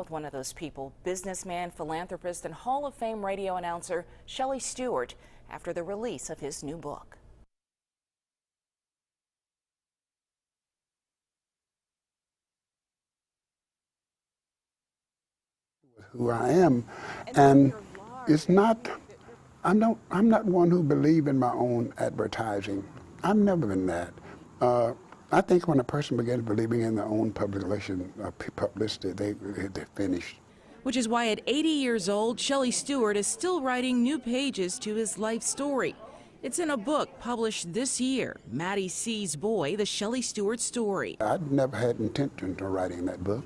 with one of those people, businessman, philanthropist, and Hall of Fame radio announcer Shelley Stewart, after the release of his new book. Who I am, and it's not. I'm not one who believe in my own advertising. I've never been that. I think when a person begins believing in their own public relation publicity, they're finished. Which is why at 80 years old, Shelley Stewart is still writing new pages to his life story. It's in a book published this year, Mattie C's Boy, The Shelley Stewart Story. I'd never had intention of writing that book.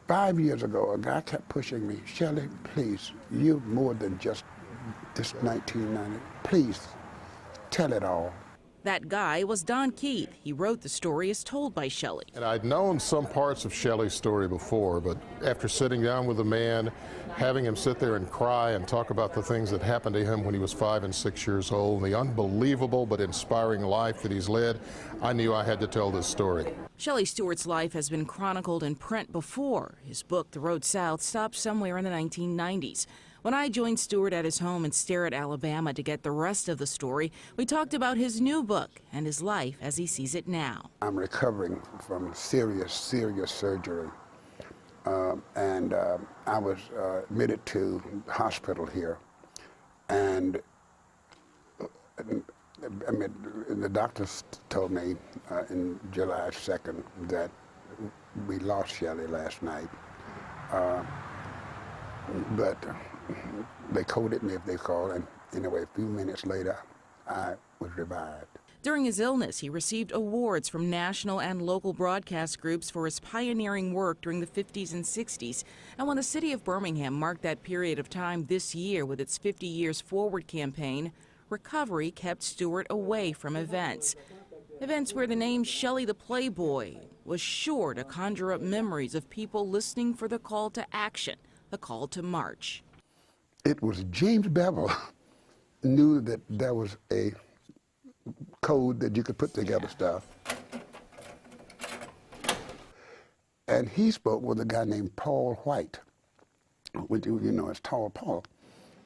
5 years ago, a guy kept pushing me, Shelley, please, you're more than just this 1990. Please, tell it all. That guy was Don Keith. He wrote the story as told by Shelley. And I'd known some parts of Shelley's story before, but after sitting down with the man, having him sit there and cry and talk about the things that happened to him when he was 5 and 6 years old, and the unbelievable but inspiring life that he's led, I knew I had to tell this story. Shelley Stewart's life has been chronicled in print before. His book, The Road South, stopped somewhere in the 1990s. When I joined Stewart at his home in Stewart, Alabama to get the rest of the story, we talked about his new book and his life as he sees it now. I'm recovering from serious surgery, and I was admitted to the hospital here, and I mean, the doctors told me in July 2nd that we lost Shelley last night, but they coded me if they called, and anyway, a few minutes later, I was revived. During his illness, he received awards from national and local broadcast groups for his pioneering work during the 50s and 60s. And when the city of Birmingham marked that period of time this year with its 50 Years Forward campaign, recovery kept Stewart away from events. Events where the name Shelley the Playboy was sure to conjure up memories of people listening for the call to action, the call to march. It was James Bevel knew that there was a code that you could put together stuff. And he spoke with a guy named Paul White, which you know as Tall Paul,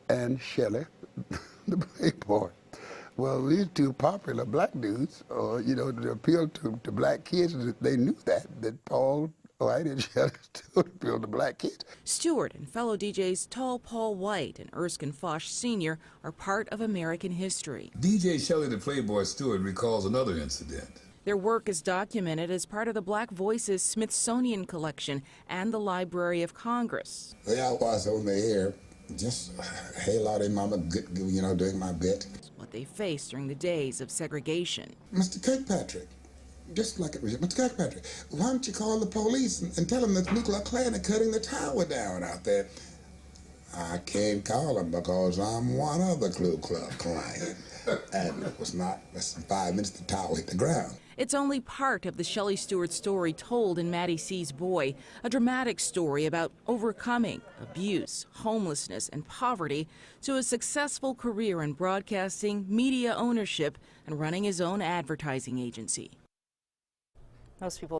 and Shelley, the Playboy. Well, these two popular black dudes, you know, to appeal to black kids, they knew that Paul White and Shelley Stewart appealed to black kids. Stewart and fellow DJs Tall Paul White and Erskine Foch Sr. are part of American history. DJ Shelley the Playboy Stewart recalls another incident. Their work is documented as part of the Black Voices Smithsonian Collection and the Library of Congress. There I was on the air, just hey Lordy Mama, you know, doing my bit. What they faced during the days of segregation. Mr. Kirkpatrick, just like it was, Mr. Kirkpatrick, why don't you call the police and tell them that the Ku Klux Klan are cutting the tower down out there? I can't call them because I'm one of the Ku Klux Klan. And it was not less than 5 minutes the tower hit the ground. It's only part of the Shelley Stewart story told in Mattie C's Boy, a dramatic story about overcoming abuse, homelessness, and poverty to a successful career in broadcasting, media ownership, and running his own advertising agency. Most people